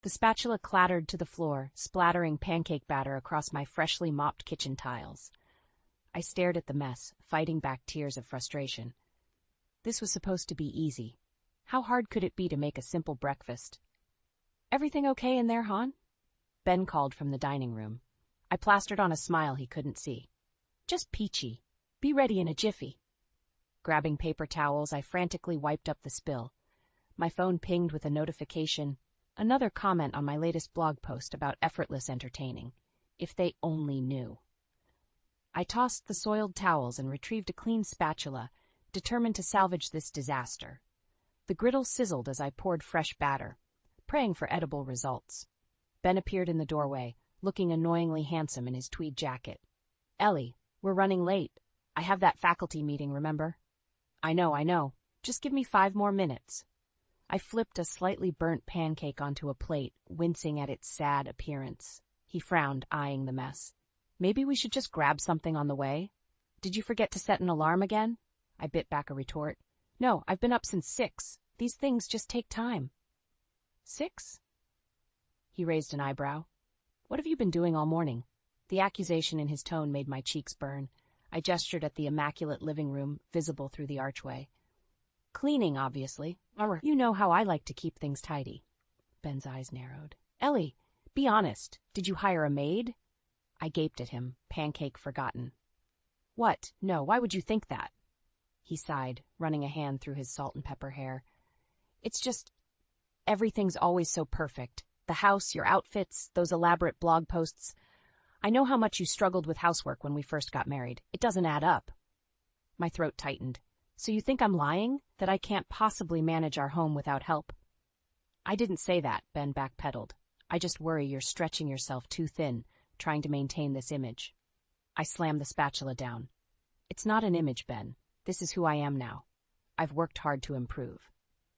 The spatula clattered to the floor, splattering pancake batter across my freshly mopped kitchen tiles. I stared at the mess, fighting back tears of frustration. This was supposed to be easy. How hard could it be to make a simple breakfast? "Everything okay in there, hon?" Ben called from the dining room. I plastered on a smile he couldn't see. "Just peachy. Be ready in a jiffy." Grabbing paper towels, I frantically wiped up the spill. My phone pinged with a notification, another comment on my latest blog post about effortless entertaining. If they only knew. I tossed the soiled towels and retrieved a clean spatula, determined to salvage this disaster. The griddle sizzled as I poured fresh batter, praying for edible results. Ben appeared in the doorway, looking annoyingly handsome in his tweed jacket. "Ellie, we're running late. I have that faculty meeting, remember?" I know. Just give me 5 more minutes." I flipped a slightly burnt pancake onto a plate, wincing at its sad appearance. He frowned, eyeing the mess. "Maybe we should just grab something on the way? Did you forget to set an alarm again?" I bit back a retort. "No, I've been up since 6. These things just take time." 6? He raised an eyebrow. "What have you been doing all morning?" The accusation in his tone made my cheeks burn. I gestured at the immaculate living room, visible through the archway. "Cleaning, obviously. You know how I like to keep things tidy." Ben's eyes narrowed. "Ellie, be honest. Did you hire a maid?" I gaped at him, pancake forgotten. "What? No, why would you think that?" He sighed, running a hand through his salt and pepper hair. "It's just, everything's always so perfect. The house, your outfits, those elaborate blog posts. I know how much you struggled with housework when we first got married. It doesn't add up." My throat tightened. "So you think I'm lying? That I can't possibly manage our home without help?" "I didn't say that," Ben backpedaled. "I just worry you're stretching yourself too thin, trying to maintain this image." I slammed the spatula down. "It's not an image, Ben. This is who I am now. I've worked hard to improve."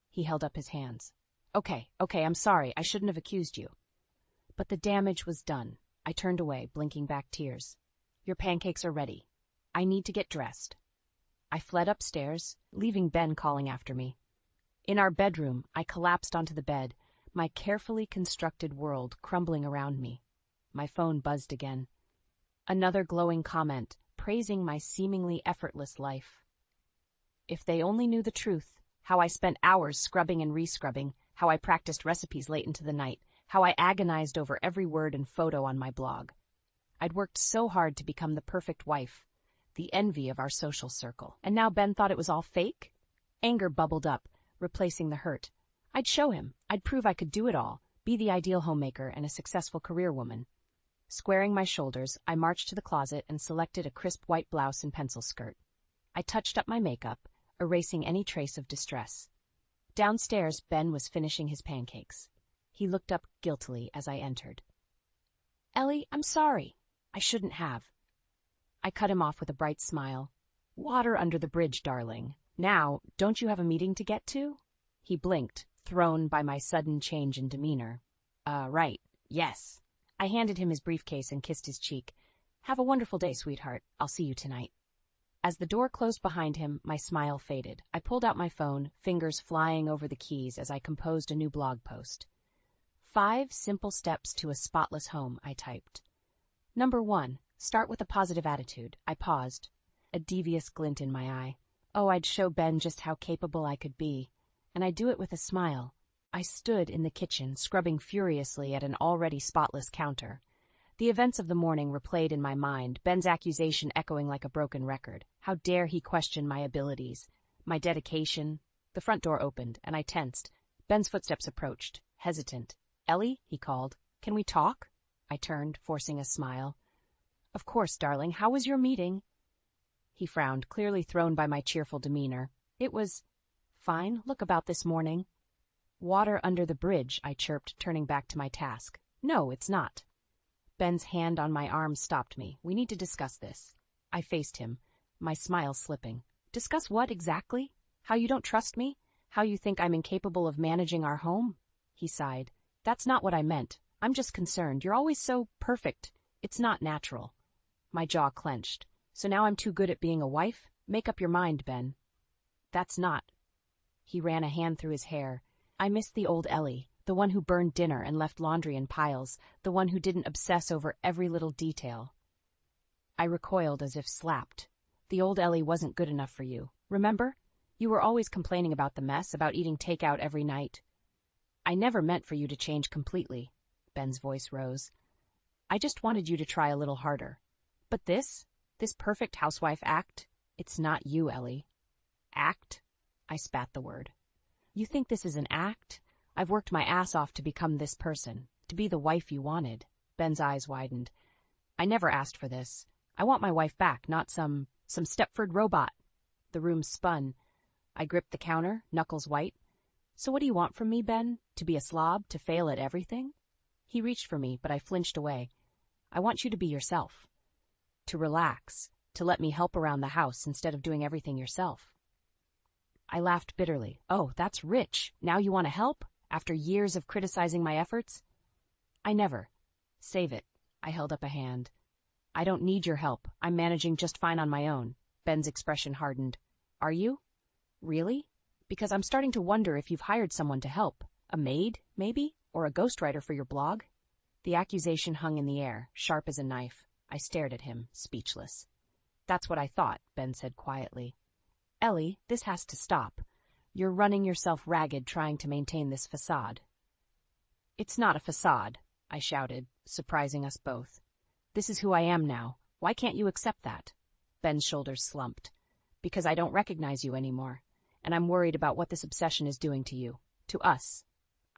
He held up his hands. Okay, I'm sorry. I shouldn't have accused you." But the damage was done. I turned away, blinking back tears. "Your pancakes are ready. I need to get dressed." I fled upstairs, leaving Ben calling after me. In our bedroom, I collapsed onto the bed, my carefully constructed world crumbling around me. My phone buzzed again. Another glowing comment, praising my seemingly effortless life. If they only knew the truth, how I spent hours scrubbing and re-scrubbing, how I practiced recipes late into the night, how I agonized over every word and photo on my blog. I'd worked so hard to become the perfect wife, the envy of our social circle. And now Ben thought it was all fake? Anger bubbled up, replacing the hurt. I'd show him. I'd prove I could do it all, be the ideal homemaker and a successful career woman. Squaring my shoulders, I marched to the closet and selected a crisp white blouse and pencil skirt. I touched up my makeup, erasing any trace of distress. Downstairs, Ben was finishing his pancakes. He looked up guiltily as I entered. "Ellie, I'm sorry. I shouldn't have." I cut him off with a bright smile. "Water under the bridge, darling. Now, don't you have a meeting to get to?" He blinked, thrown by my sudden change in demeanor. Right. Yes." I handed him his briefcase and kissed his cheek. "Have a wonderful day, sweetheart. I'll see you tonight." As the door closed behind him, my smile faded. I pulled out my phone, fingers flying over the keys as I composed a new blog post. 5 simple steps to a spotless home, I typed. Number 1, start with a positive attitude. I paused, a devious glint in my eye. Oh, I'd show Ben just how capable I could be, and I'd do it with a smile. I stood in the kitchen, scrubbing furiously at an already spotless counter. The events of the morning replayed in my mind, Ben's accusation echoing like a broken record. How dare he question my abilities, my dedication? The front door opened, and I tensed. Ben's footsteps approached, hesitant. "Ellie," he called, "can we talk?" I turned, forcing a smile. "Of course, darling. How was your meeting?" He frowned, clearly thrown by my cheerful demeanor. "It was fine. Look about this morning." "Water under the bridge," I chirped, turning back to my task. "No, it's not." Ben's hand on my arm stopped me. "We need to discuss this." I faced him, my smile slipping. "Discuss what exactly? How you don't trust me? How you think I'm incapable of managing our home?" He sighed. "That's not what I meant. I'm just concerned. You're always so perfect. It's not natural." My jaw clenched. "So now I'm too good at being a wife? Make up your mind, Ben." "That's not." He ran a hand through his hair. "I miss the old Ellie, The one who burned dinner and left laundry in piles, the one who didn't obsess over every little detail. I recoiled as if slapped. The old Ellie wasn't good enough for you. Remember? You were always complaining about the mess, about eating takeout every night. I never meant for you to change completely. Ben's voice rose. I just wanted you to try a little harder. But this perfect housewife act, it's not you, Ellie. Act? I spat the word. You think this is an act? I've worked my ass off to become this person, to be the wife you wanted. Ben's eyes widened. I never asked for this. I want my wife back, not some Stepford robot. The room spun. I gripped the counter, knuckles white. So what do you want from me, Ben? To be a slob? To fail at everything? He reached for me, but I flinched away. I want you to be yourself. To relax. To let me help around the house instead of doing everything yourself. I laughed bitterly. Oh, that's rich. Now you want to help? After years of criticizing my efforts? I never. Save it. I held up a hand. I don't need your help. I'm managing just fine on my own. Ben's expression hardened. Are you? Really? Because I'm starting to wonder if you've hired someone to help. A maid, maybe? Or a ghostwriter for your blog? The accusation hung in the air, sharp as a knife. I stared at him, speechless. That's what I thought, Ben said quietly. Ellie, this has to stop. You're running yourself ragged trying to maintain this facade. It's not a facade, I shouted, surprising us both. This is who I am now. Why can't you accept that? Ben's shoulders slumped. Because I don't recognize you anymore, and I'm worried about what this obsession is doing to you. To us.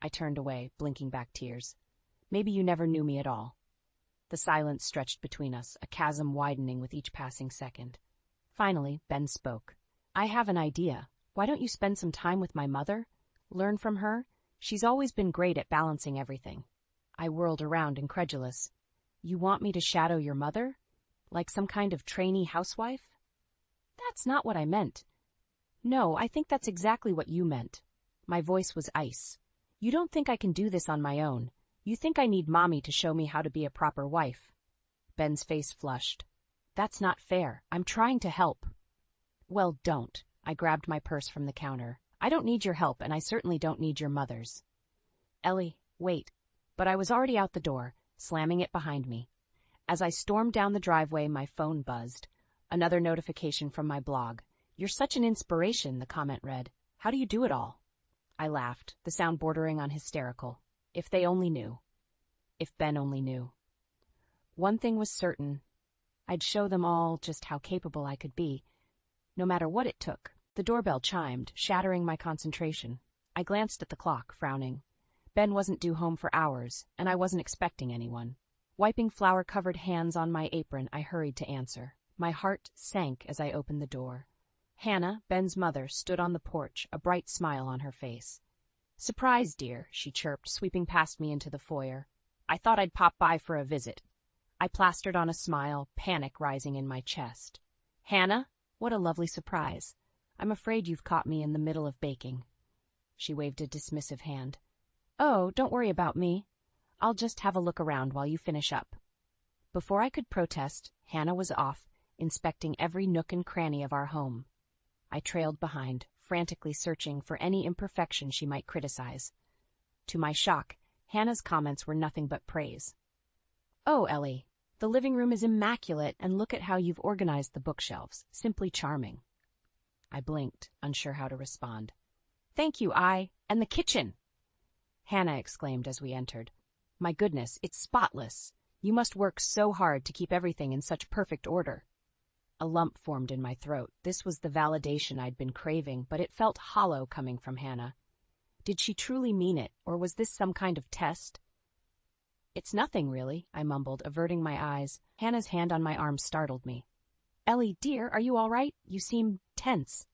I turned away, blinking back tears. Maybe you never knew me at all. The silence stretched between us, a chasm widening with each passing second. Finally, Ben spoke. I have an idea. Why don't you spend some time with my mother? Learn from her? She's always been great at balancing everything. I whirled around, incredulous. You want me to shadow your mother? Like some kind of trainee housewife? That's not what I meant. No, I think that's exactly what you meant. My voice was ice. You don't think I can do this on my own. You think I need Mommy to show me how to be a proper wife. Ben's face flushed. That's not fair. I'm trying to help. Well, don't. I grabbed my purse from the counter. I don't need your help, and I certainly don't need your mother's. Ellie, wait. But I was already out the door, slamming it behind me. As I stormed down the driveway, my phone buzzed. Another notification from my blog. You're such an inspiration, the comment read. How do you do it all? I laughed, the sound bordering on hysterical. If they only knew. If Ben only knew. One thing was certain. I'd show them all just how capable I could be, no matter what it took. The doorbell chimed, shattering my concentration. I glanced at the clock, frowning. Ben wasn't due home for hours, and I wasn't expecting anyone. Wiping flour-covered hands on my apron, I hurried to answer. My heart sank as I opened the door. Hannah, Ben's mother, stood on the porch, a bright smile on her face. Surprise, dear, she chirped, sweeping past me into the foyer. I thought I'd pop by for a visit. I plastered on a smile, panic rising in my chest. Hannah, what a lovely surprise. I'm afraid you've caught me in the middle of baking. She waved a dismissive hand. Oh, don't worry about me. I'll just have a look around while you finish up. Before I could protest, Hannah was off, inspecting every nook and cranny of our home. I trailed behind, frantically searching for any imperfection she might criticize. To my shock, Hannah's comments were nothing but praise. Oh, Ellie, the living room is immaculate, and look at how you've organized the bookshelves. Simply charming. I blinked, unsure how to respond. Thank you, and the kitchen! Hannah exclaimed as we entered. My goodness, it's spotless. You must work so hard to keep everything in such perfect order. A lump formed in my throat. This was the validation I'd been craving, but it felt hollow coming from Hannah. Did she truly mean it, or was this some kind of test? It's nothing, really, I mumbled, averting my eyes. Hannah's hand on my arm startled me. Ellie, dear, are you all right? You seem tense.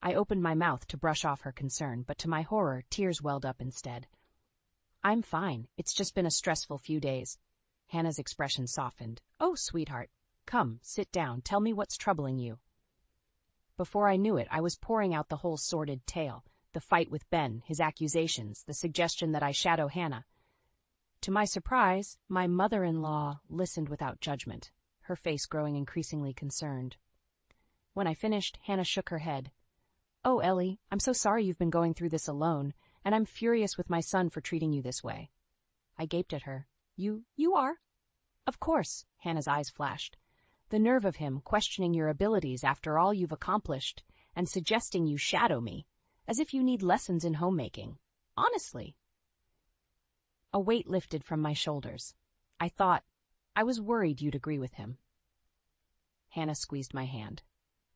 I opened my mouth to brush off her concern, but to my horror, tears welled up instead. I'm fine. It's just been a stressful few days. Hannah's expression softened. Oh, sweetheart. Come, sit down. Tell me what's troubling you. Before I knew it, I was pouring out the whole sordid tale. The fight with Ben, his accusations, the suggestion that I shadow Hannah. To my surprise, my mother-in-law listened without judgment, her face growing increasingly concerned. When I finished, Hannah shook her head. Oh, Ellie, I'm so sorry you've been going through this alone. and I'm furious with my son for treating you this way." I gaped at her. You are?" "Of course," Hannah's eyes flashed. "The nerve of him questioning your abilities after all you've accomplished and suggesting you shadow me, as if you need lessons in homemaking. Honestly." A weight lifted from my shoulders. I was worried you'd agree with him." Hannah squeezed my hand.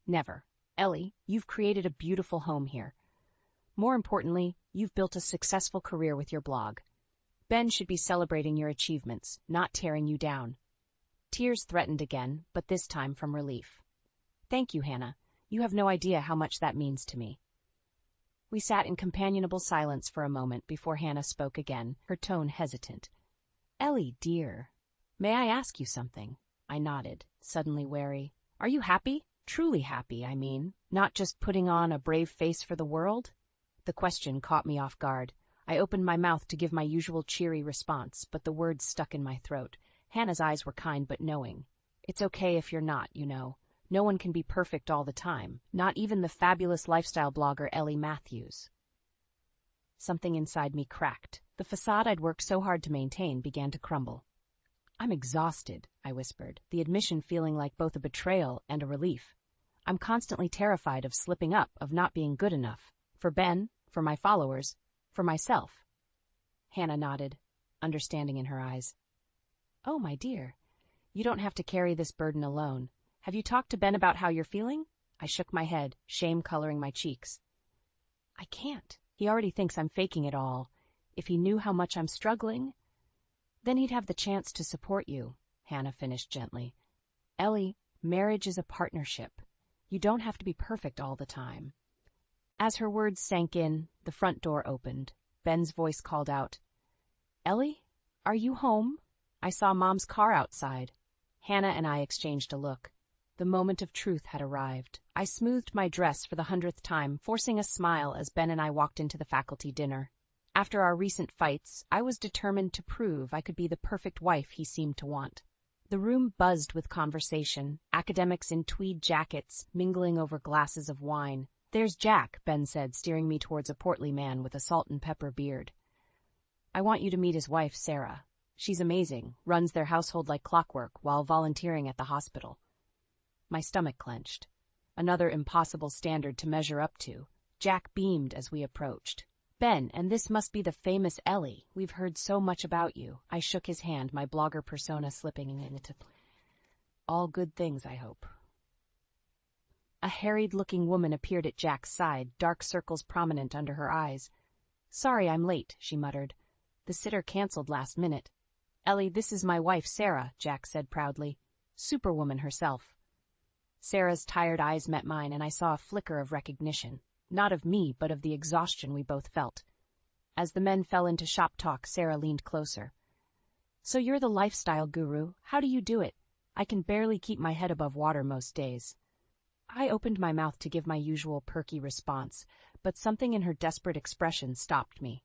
"Never. Ellie, you've created a beautiful home here. More importantly, you've built a successful career with your blog. Ben should be celebrating your achievements, not tearing you down." Tears threatened again, but this time from relief. "Thank you, Hannah. You have no idea how much that means to me." We sat in companionable silence for a moment before Hannah spoke again, her tone hesitant. "Ellie, dear, may I ask you something?" I nodded, suddenly wary. "Are you happy? Truly happy, I mean. Not just putting on a brave face for the world?" The question caught me off guard. I opened my mouth to give my usual cheery response, but the words stuck in my throat. Hannah's eyes were kind but knowing. "It's okay if you're not, you know. No one can be perfect all the time, not even the fabulous lifestyle blogger Ellie Matthews." Something inside me cracked. The facade I'd worked so hard to maintain began to crumble. "I'm exhausted," I whispered, the admission feeling like both a betrayal and a relief. "I'm constantly terrified of slipping up, of not being good enough. For Ben, for my followers, for myself." Hannah nodded, understanding in her eyes. "Oh, my dear, you don't have to carry this burden alone. Have you talked to Ben about how you're feeling?" I shook my head, shame coloring my cheeks. "I can't. He already thinks I'm faking it all. If he knew how much I'm struggling, then he'd have the chance to support you," Hannah finished gently. "Ellie, marriage is a partnership. You don't have to be perfect all the time." As her words sank in, the front door opened. Ben's voice called out, "Ellie, are you home? I saw Mom's car outside." Hannah and I exchanged a look. The moment of truth had arrived. I smoothed my dress for the 100th time, forcing a smile as Ben and I walked into the faculty dinner. After our recent fights, I was determined to prove I could be the perfect wife he seemed to want. The room buzzed with conversation, academics in tweed jackets mingling over glasses of wine. "There's Jack," Ben said, steering me towards a portly man with a salt and pepper beard. "I want you to meet his wife, Sarah. She's amazing, runs their household like clockwork while volunteering at the hospital." My stomach clenched. Another impossible standard to measure up to. Jack beamed as we approached. "Ben, and this must be the famous Ellie. We've heard so much about you." I shook his hand, my blogger persona slipping into all good things, I hope. A harried-looking woman appeared at Jack's side, dark circles prominent under her eyes. "Sorry I'm late," she muttered. "The sitter canceled last minute." "Ellie, this is my wife, Sarah," Jack said proudly. "Superwoman herself." Sarah's tired eyes met mine, and I saw a flicker of recognition. Not of me, but of the exhaustion we both felt. As the men fell into shop talk, Sarah leaned closer. "So you're the lifestyle guru. How do you do it? I can barely keep my head above water most days." I opened my mouth to give my usual perky response, but something in her desperate expression stopped me.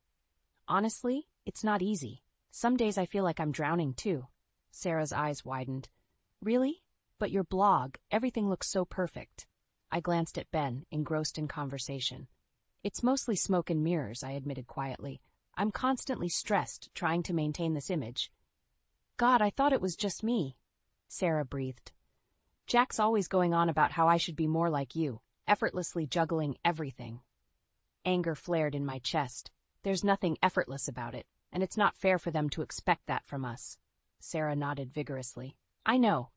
"Honestly, it's not easy. Some days I feel like I'm drowning too." Sarah's eyes widened. "Really? But your blog, everything looks so perfect." I glanced at Ben, engrossed in conversation. "It's mostly smoke and mirrors," I admitted quietly. "I'm constantly stressed, trying to maintain this image." "God, I thought it was just me." Sarah breathed. "Jack's always going on about how I should be more like you, effortlessly juggling everything." Anger flared in my chest. "There's nothing effortless about it, and it's not fair for them to expect that from us." Sarah nodded vigorously. "I know,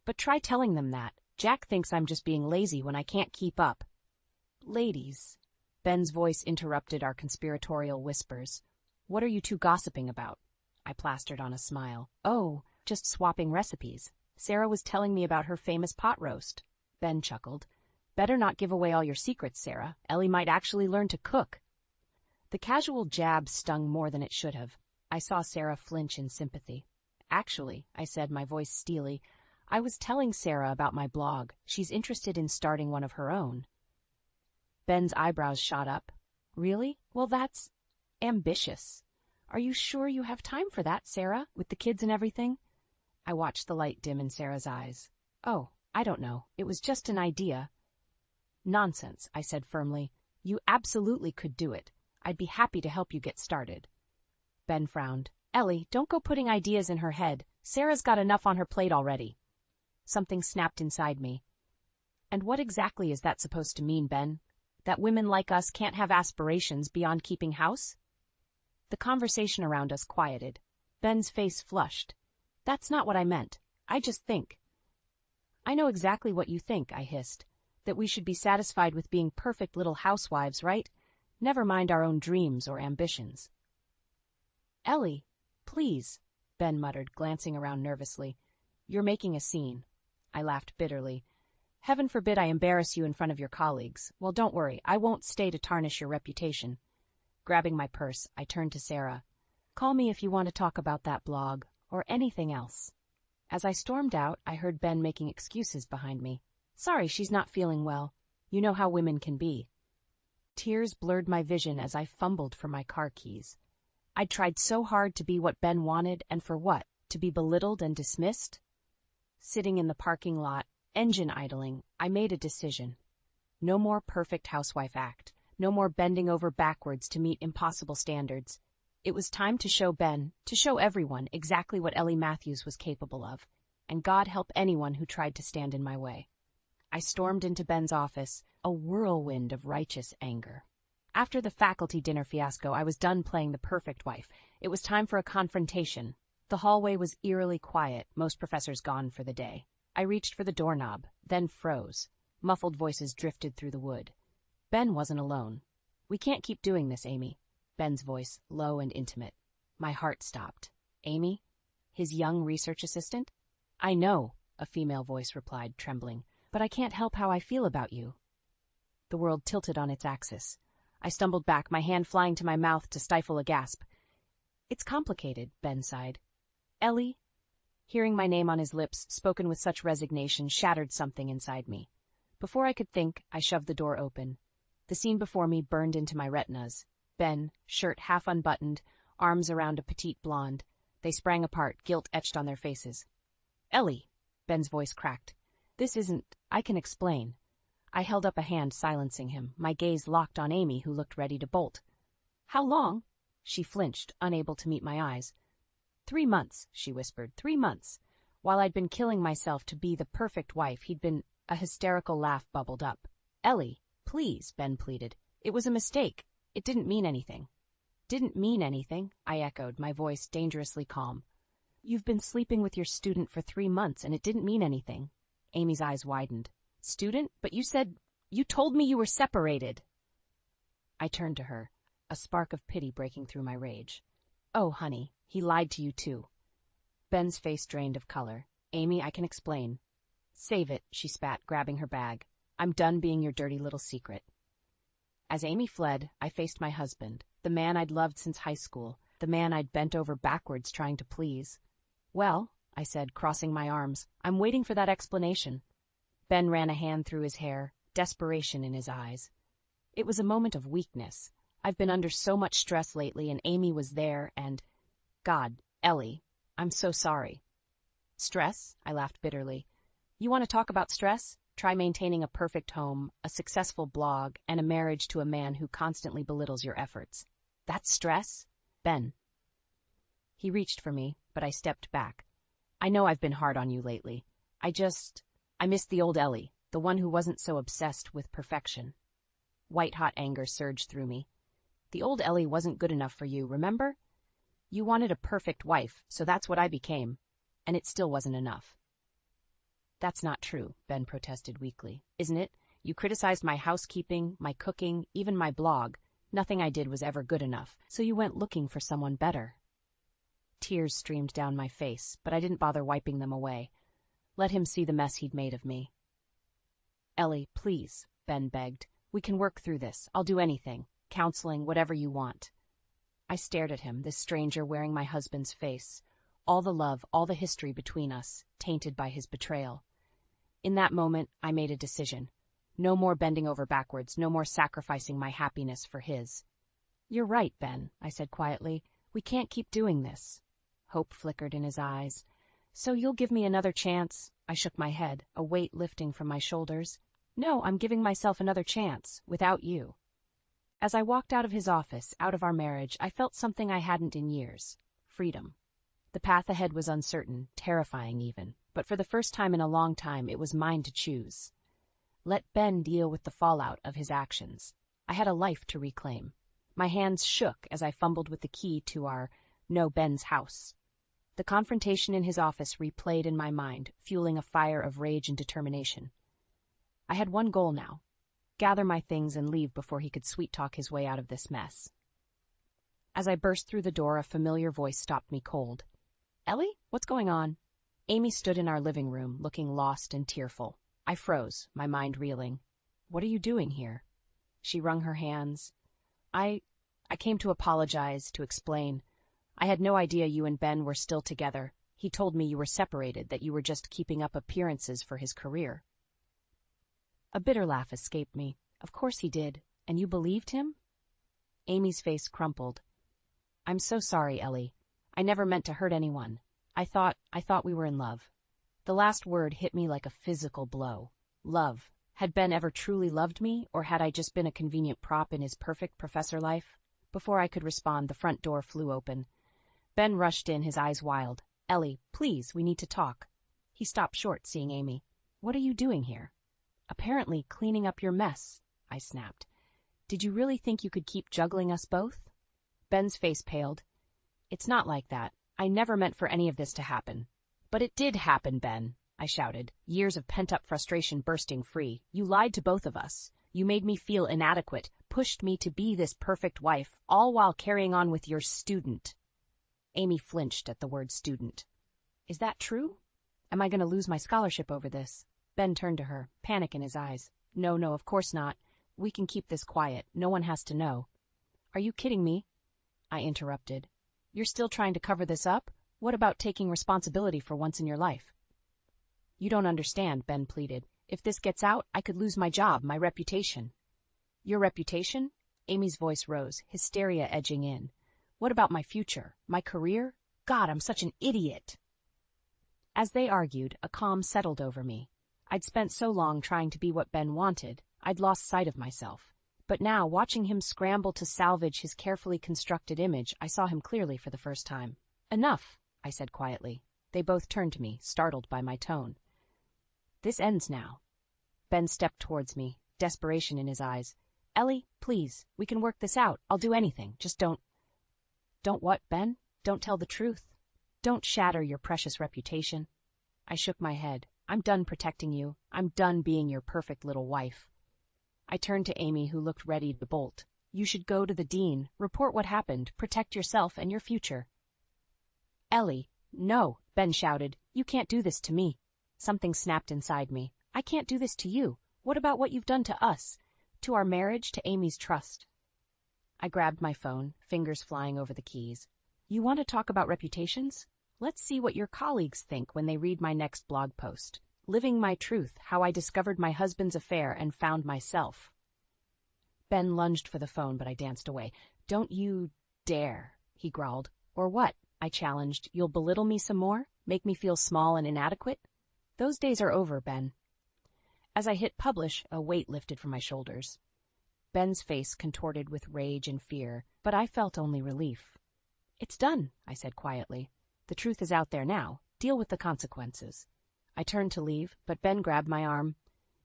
but try telling them that. Jack thinks I'm just being lazy when I can't keep up." "Ladies," Ben's voice interrupted our conspiratorial whispers. "What are you two gossiping about?" I plastered on a smile. "Oh, just swapping recipes. Sarah was telling me about her famous pot roast." Ben chuckled. "Better not give away all your secrets, Sarah. Ellie might actually learn to cook." The casual jab stung more than it should have. I saw Sarah flinch in sympathy. "Actually," I said, my voice steely, "I was telling Sarah about my blog. She's interested in starting one of her own." Ben's eyebrows shot up. "Really? Well, that's ambitious. Are you sure you have time for that, Sarah, with the kids and everything?" I watched the light dim in Sarah's eyes. "Oh, I don't know. It was just an idea." "Nonsense," I said firmly. "You absolutely could do it. I'd be happy to help you get started. Ben frowned. Ellie, don't go putting ideas in her head. Sarah's got enough on her plate already. Something snapped inside me. And what exactly is that supposed to mean, Ben? That women like us can't have aspirations beyond keeping house? The conversation around us quieted. Ben's face flushed. That's not what I meant. I just think. I know exactly what you think, I hissed. That we should be satisfied with being perfect little housewives, right? Never mind our own dreams or ambitions. Ellie, please, Ben muttered, glancing around nervously. You're making a scene. I laughed bitterly. Heaven forbid I embarrass you in front of your colleagues. Well, don't worry, I won't stay to tarnish your reputation. Grabbing my purse, I turned to Sarah. Call me if you want to talk about that blog, or anything else. As I stormed out, I heard Ben making excuses behind me. Sorry, she's not feeling well. You know how women can be. Tears blurred my vision as I fumbled for my car keys. I'd tried so hard to be what Ben wanted, and for what? To be belittled and dismissed? Sitting in the parking lot, engine idling, I made a decision. No more perfect housewife act. No more bending over backwards to meet impossible standards. It was time to show Ben, to show everyone, exactly what Ellie Matthews was capable of, and God help anyone who tried to stand in my way. I stormed into Ben's office, a whirlwind of righteous anger. After the faculty dinner fiasco, I was done playing the perfect wife. It was time for a confrontation. The hallway was eerily quiet, most professors gone for the day. I reached for the doorknob, then froze. Muffled voices drifted through the wood. Ben wasn't alone. We can't keep doing this, Amy. Ben's voice, low and intimate. My heart stopped. Amy? His young research assistant? I know, a female voice replied, trembling, but I can't help how I feel about you. The world tilted on its axis. I stumbled back, my hand flying to my mouth to stifle a gasp. It's complicated, Ben sighed. Ellie? Hearing my name on his lips, spoken with such resignation, shattered something inside me. Before I could think, I shoved the door open. The scene before me burned into my retinas. Ben, shirt half unbuttoned, arms around a petite blonde. They sprang apart, guilt etched on their faces. Ellie, Ben's voice cracked. This isn't, I can explain. I held up a hand, silencing him, my gaze locked on Amy, who looked ready to bolt. How long? She flinched, unable to meet my eyes. 3 months, she whispered, 3 months. While I'd been killing myself to be the perfect wife, he'd been... A hysterical laugh bubbled up. Ellie, please, Ben pleaded. It was a mistake. It didn't mean anything. Didn't mean anything, I echoed, my voice dangerously calm. You've been sleeping with your student for 3 months, and it didn't mean anything. Amy's eyes widened. Student? But you told me you were separated. I turned to her, a spark of pity breaking through my rage. Oh, honey, he lied to you too. Ben's face drained of color. Amy, I can explain. Save it, she spat, grabbing her bag. I'm done being your dirty little secret. As Amy fled, I faced my husband, the man I'd loved since high school, the man I'd bent over backwards trying to please. Well, I said, crossing my arms, I'm waiting for that explanation. Ben ran a hand through his hair, desperation in his eyes. It was a moment of weakness. I've been under so much stress lately, and Amy was there, and... God, Ellie, I'm so sorry. Stress? I laughed bitterly. You want to talk about stress? Try maintaining a perfect home, a successful blog, and a marriage to a man who constantly belittles your efforts. That's stress? Ben. He reached for me, but I stepped back. I know I've been hard on you lately. I missed the old Ellie, the one who wasn't so obsessed with perfection. White-hot anger surged through me. The old Ellie wasn't good enough for you, remember? You wanted a perfect wife, so that's what I became. And it still wasn't enough. That's not true, Ben protested weakly. Isn't it? You criticized my housekeeping, my cooking, even my blog. Nothing I did was ever good enough, so you went looking for someone better. Tears streamed down my face, but I didn't bother wiping them away. Let him see the mess he'd made of me. Ellie, please, Ben begged. We can work through this. I'll do anything. Counseling, whatever you want. I stared at him, this stranger wearing my husband's face. All the love, all the history between us, tainted by his betrayal. In that moment, I made a decision. No more bending over backwards, no more sacrificing my happiness for his. You're right, Ben, I said quietly. We can't keep doing this. Hope flickered in his eyes. So you'll give me another chance? I shook my head, a weight lifting from my shoulders. No, I'm giving myself another chance, without you. As I walked out of his office, out of our marriage, I felt something I hadn't in years. Freedom. The path ahead was uncertain, terrifying even, but for the first time in a long time it was mine to choose. Let Ben deal with the fallout of his actions. I had a life to reclaim. My hands shook as I fumbled with the key to our Ben's house. The confrontation in his office replayed in my mind, fueling a fire of rage and determination. I had one goal now: gather my things and leave before he could sweet-talk his way out of this mess. As I burst through the door, a familiar voice stopped me cold. "Ellie, what's going on?" Amy stood in our living room, looking lost and tearful. I froze, my mind reeling. "What are you doing here?" She wrung her hands. I came to apologize, to explain. I had no idea you and Ben were still together. He told me you were separated, that you were just keeping up appearances for his career." A bitter laugh escaped me. "Of course he did. And you believed him?" Amy's face crumpled. "I'm so sorry, Ellie. I never meant to hurt anyone. I thought we were in love." The last word hit me like a physical blow. Love. Had Ben ever truly loved me, or had I just been a convenient prop in his perfect professor life? Before I could respond, the front door flew open. Ben rushed in, his eyes wild. "Ellie, please, we need to talk." He stopped short, seeing Amy. "What are you doing here?" "Apparently cleaning up your mess," I snapped. "Did you really think you could keep juggling us both?" Ben's face paled. "It's not like that. I never meant for any of this to happen." "But it did happen, Ben," I shouted, years of pent-up frustration bursting free. "You lied to both of us. You made me feel inadequate, pushed me to be this perfect wife, all while carrying on with your student." Amy flinched at the word student. "Is that true? Am I going to lose my scholarship over this?" Ben turned to her, panic in his eyes. No, of course not. We can keep this quiet. No one has to know." "Are you kidding me?" I interrupted. "You're still trying to cover this up? What about taking responsibility for once in your life?" "You don't understand," Ben pleaded. "If this gets out, I could lose my job, my reputation." "Your reputation?" Amy's voice rose, hysteria edging in. "What about my future? My career? God, I'm such an idiot." As they argued, a calm settled over me. I'd spent so long trying to be what Ben wanted, I'd lost sight of myself. But now, watching him scramble to salvage his carefully constructed image, I saw him clearly for the first time. "Enough," I said quietly. They both turned to me, startled by my tone. "This ends now." Ben stepped towards me, desperation in his eyes. "Ellie, please, we can work this out. I'll do anything. Just don't..." "Don't what, Ben? Don't tell the truth. Don't shatter your precious reputation." I shook my head. "I'm done protecting you. I'm done being your perfect little wife." I turned to Amy, who looked ready to bolt. "You should go to the dean, report what happened, protect yourself and your future." "Ellie, no," Ben shouted. "You can't do this to me." Something snapped inside me. "I can't do this to you. What about what you've done to us? To our marriage, to Amy's trust?" I grabbed my phone, fingers flying over the keys. "You want to talk about reputations? Let's see what your colleagues think when they read my next blog post. Living my truth, how I discovered my husband's affair and found myself." Ben lunged for the phone, but I danced away. "Don't you dare," he growled. "Or what?" I challenged. "You'll belittle me some more? Make me feel small and inadequate?" "Those days are over, Ben." As I hit publish, a weight lifted from my shoulders. Ben's face contorted with rage and fear, but I felt only relief. "It's done," I said quietly. "The truth is out there now. Deal with the consequences." I turned to leave, but Ben grabbed my arm.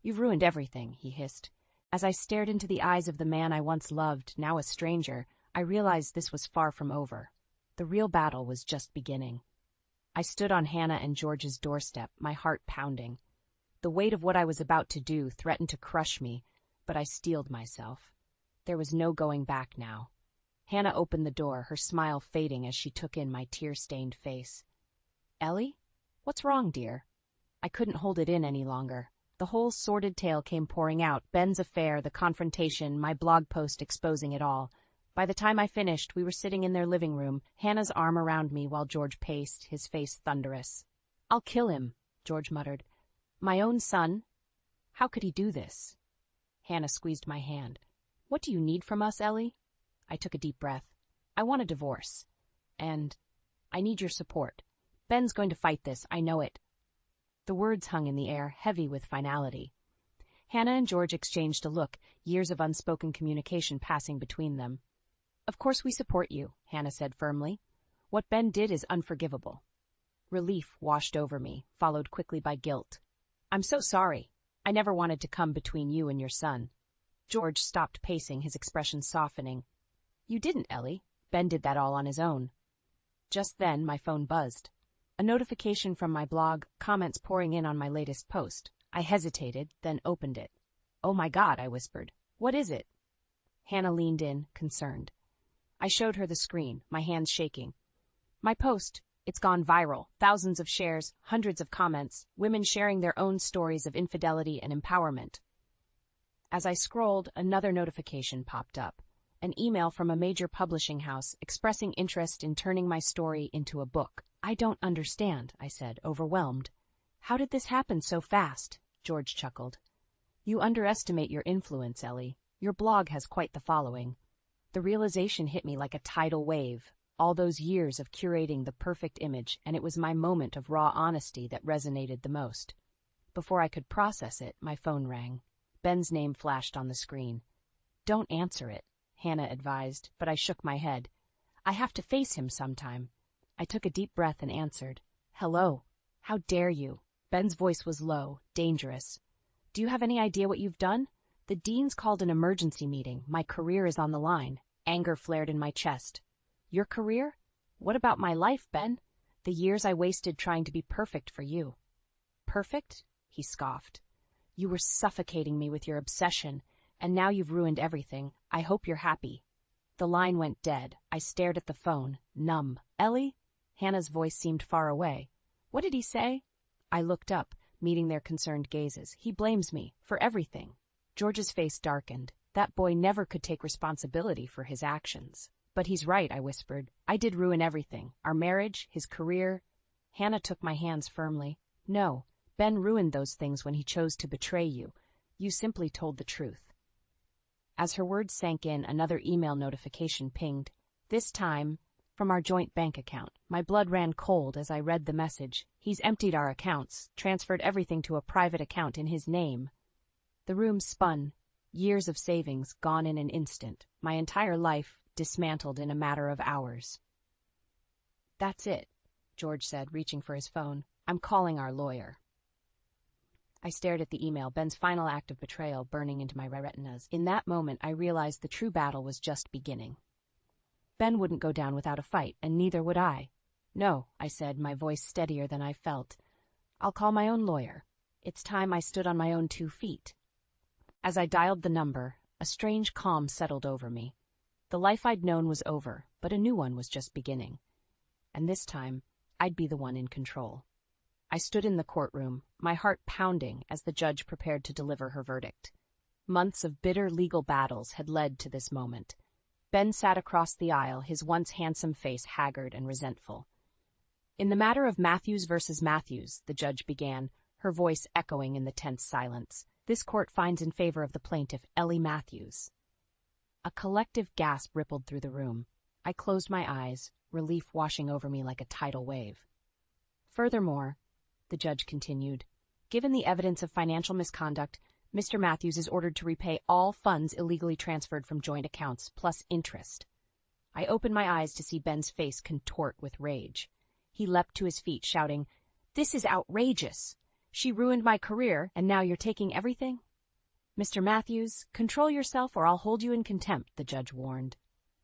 "You've ruined everything," he hissed. As I stared into the eyes of the man I once loved, now a stranger, I realized this was far from over. The real battle was just beginning. I stood on Hannah and George's doorstep, my heart pounding. The weight of what I was about to do threatened to crush me, but I steeled myself. There was no going back now. Hannah opened the door, her smile fading as she took in my tear-stained face. "Ellie? What's wrong, dear?" I couldn't hold it in any longer. The whole sordid tale came pouring out, Ben's affair, the confrontation, my blog post exposing it all. By the time I finished, we were sitting in their living room, Hannah's arm around me while George paced, his face thunderous. "I'll kill him," George muttered. "My own son? How could he do this?" Hannah squeezed my hand. "What do you need from us, Ellie?" I took a deep breath. "I want a divorce. And I need your support. Ben's going to fight this, I know it." The words hung in the air, heavy with finality. Hannah and George exchanged a look, years of unspoken communication passing between them. "Of course we support you," Hannah said firmly. "What Ben did is unforgivable." Relief washed over me, followed quickly by guilt. "I'm so sorry. I never wanted to come between you and your son." George stopped pacing, his expression softening. "You didn't, Ellie. Ben did that all on his own." Just then, my phone buzzed. A notification from my blog, comments pouring in on my latest post. I hesitated, then opened it. "Oh my God," I whispered. "What is it?" Hannah leaned in, concerned. I showed her the screen, my hands shaking. "My post. It's gone viral. Thousands of shares, hundreds of comments, women sharing their own stories of infidelity and empowerment." As I scrolled, another notification popped up. An email from a major publishing house expressing interest in turning my story into a book. "I don't understand," I said, overwhelmed. "How did this happen so fast?" George chuckled. "You underestimate your influence, Ellie. Your blog has quite the following." The realization hit me like a tidal wave. All those years of curating the perfect image, and it was my moment of raw honesty that resonated the most. Before I could process it, my phone rang. Ben's name flashed on the screen. "Don't answer it," Hannah advised, but I shook my head. "I have to face him sometime." I took a deep breath and answered. "Hello. How dare you?" Ben's voice was low, dangerous. "Do you have any idea what you've done? The dean's called an emergency meeting. My career is on the line." Anger flared in my chest. "Your career? What about my life, Ben? The years I wasted trying to be perfect for you." "Perfect?" he scoffed. "You were suffocating me with your obsession, and now you've ruined everything. I hope you're happy." The line went dead. I stared at the phone, numb. "Ellie?" Hannah's voice seemed far away. "What did he say?" I looked up, meeting their concerned gazes. "He blames me for everything." George's face darkened. That boy never could take responsibility for his actions. "But he's right," I whispered. "I did ruin everything. Our marriage, his career." Hannah took my hands firmly. "No, Ben ruined those things when he chose to betray you. You simply told the truth." As her words sank in, another email notification pinged. This time, from our joint bank account. My blood ran cold as I read the message. "He's emptied our accounts, transferred everything to a private account in his name." The room spun. Years of savings gone in an instant. My entire life dismantled in a matter of hours. "That's it," George said, reaching for his phone. "I'm calling our lawyer." I stared at the email, Ben's final act of betrayal burning into my retinas. In that moment, I realized the true battle was just beginning. Ben wouldn't go down without a fight, and neither would I. "No," I said, my voice steadier than I felt. "I'll call my own lawyer. It's time I stood on my own 2 feet." As I dialed the number, a strange calm settled over me. The life I'd known was over, but a new one was just beginning. And this time, I'd be the one in control. I stood in the courtroom, my heart pounding as the judge prepared to deliver her verdict. Months of bitter legal battles had led to this moment. Ben sat across the aisle, his once handsome face haggard and resentful. "In the matter of Matthews versus Matthews," the judge began, her voice echoing in the tense silence, "this court finds in favor of the plaintiff, Ellie Matthews." A collective gasp rippled through the room. I closed my eyes, relief washing over me like a tidal wave. "Furthermore," the judge continued, "given the evidence of financial misconduct, Mr. Matthews is ordered to repay all funds illegally transferred from joint accounts, plus interest." I opened my eyes to see Ben's face contort with rage. He leapt to his feet, shouting, "This is outrageous! She ruined my career, and now you're taking everything?" "Mr. Matthews, control yourself or I'll hold you in contempt," the judge warned.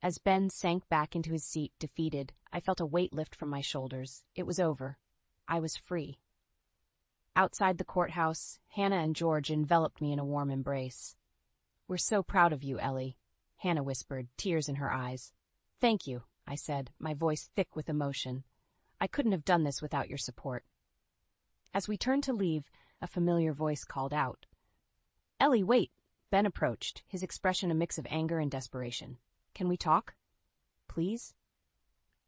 As Ben sank back into his seat, defeated, I felt a weight lift from my shoulders. It was over. I was free. Outside the courthouse, Hannah and George enveloped me in a warm embrace. "We're so proud of you, Ellie," Hannah whispered, tears in her eyes. "Thank you," I said, my voice thick with emotion. "I couldn't have done this without your support." As we turned to leave, a familiar voice called out. "Ellie, wait!" Ben approached, his expression a mix of anger and desperation. "Can we talk? Please?"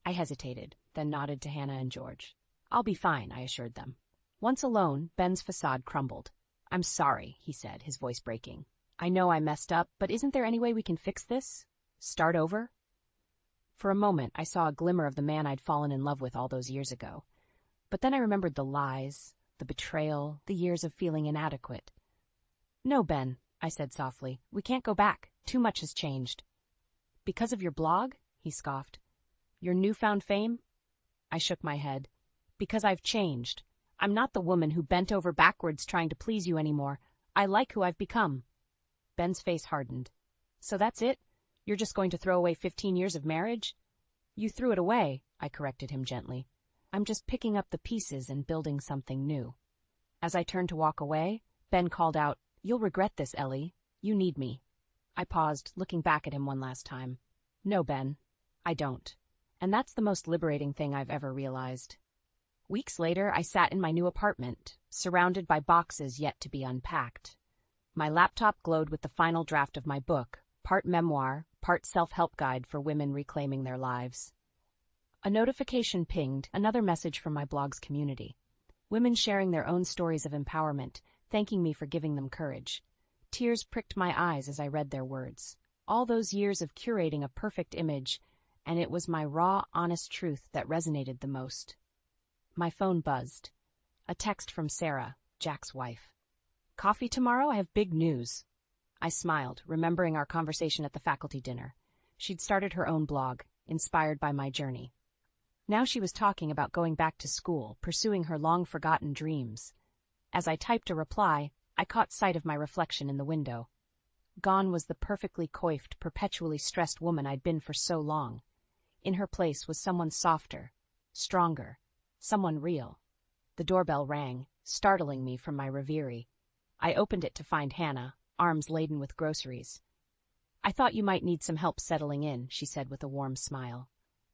I hesitated, then nodded to Hannah and George. "I'll be fine," I assured them. Once alone, Ben's facade crumbled. "I'm sorry," he said, his voice breaking. "I know I messed up, but isn't there any way we can fix this? Start over?" For a moment, I saw a glimmer of the man I'd fallen in love with all those years ago. But then I remembered the lies, the betrayal, the years of feeling inadequate. No, Ben, I said softly. We can't go back. Too much has changed. Because of your blog? He scoffed. Your newfound fame? I shook my head. Because I've changed. I'm not the woman who bent over backwards trying to please you anymore. I like who I've become. Ben's face hardened. So that's it? You're just going to throw away 15 years of marriage? You threw it away, I corrected him gently. I'm just picking up the pieces and building something new. As I turned to walk away, Ben called out, You'll regret this, Ellie. You need me. I paused, looking back at him one last time. No, Ben, I don't. And that's the most liberating thing I've ever realized. Weeks later, I sat in my new apartment, surrounded by boxes yet to be unpacked. My laptop glowed with the final draft of my book, part memoir, part self-help guide for women reclaiming their lives. A notification pinged, another message from my blog's community. Women sharing their own stories of empowerment, thanking me for giving them courage. Tears pricked my eyes as I read their words. All those years of curating a perfect image, and it was my raw, honest truth that resonated the most. My phone buzzed. A text from Sarah, Jack's wife. Coffee tomorrow? I have big news. I smiled, remembering our conversation at the faculty dinner. She'd started her own blog, inspired by my journey. Now she was talking about going back to school, pursuing her long-forgotten dreams. As I typed a reply, I caught sight of my reflection in the window. Gone was the perfectly coiffed, perpetually stressed woman I'd been for so long. In her place was someone softer, stronger, someone real. The doorbell rang, startling me from my reverie. I opened it to find Hannah, arms laden with groceries. I thought you might need some help settling in, she said with a warm smile.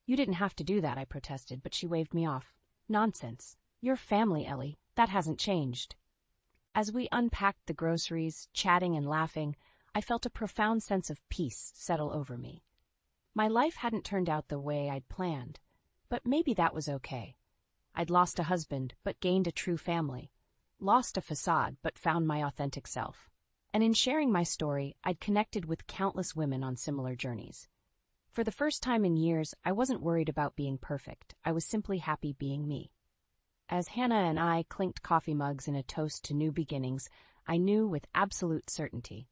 You didn't have to do that, I protested, but she waved me off. Nonsense. You're family, Ellie. That hasn't changed. As we unpacked the groceries, chatting and laughing, I felt a profound sense of peace settle over me. My life hadn't turned out the way I'd planned, but maybe that was okay. I'd lost a husband, but gained a true family. Lost a facade, but found my authentic self. And in sharing my story, I'd connected with countless women on similar journeys. For the first time in years, I wasn't worried about being perfect. I was simply happy being me. As Hannah and I clinked coffee mugs in a toast to new beginnings, I knew with absolute certainty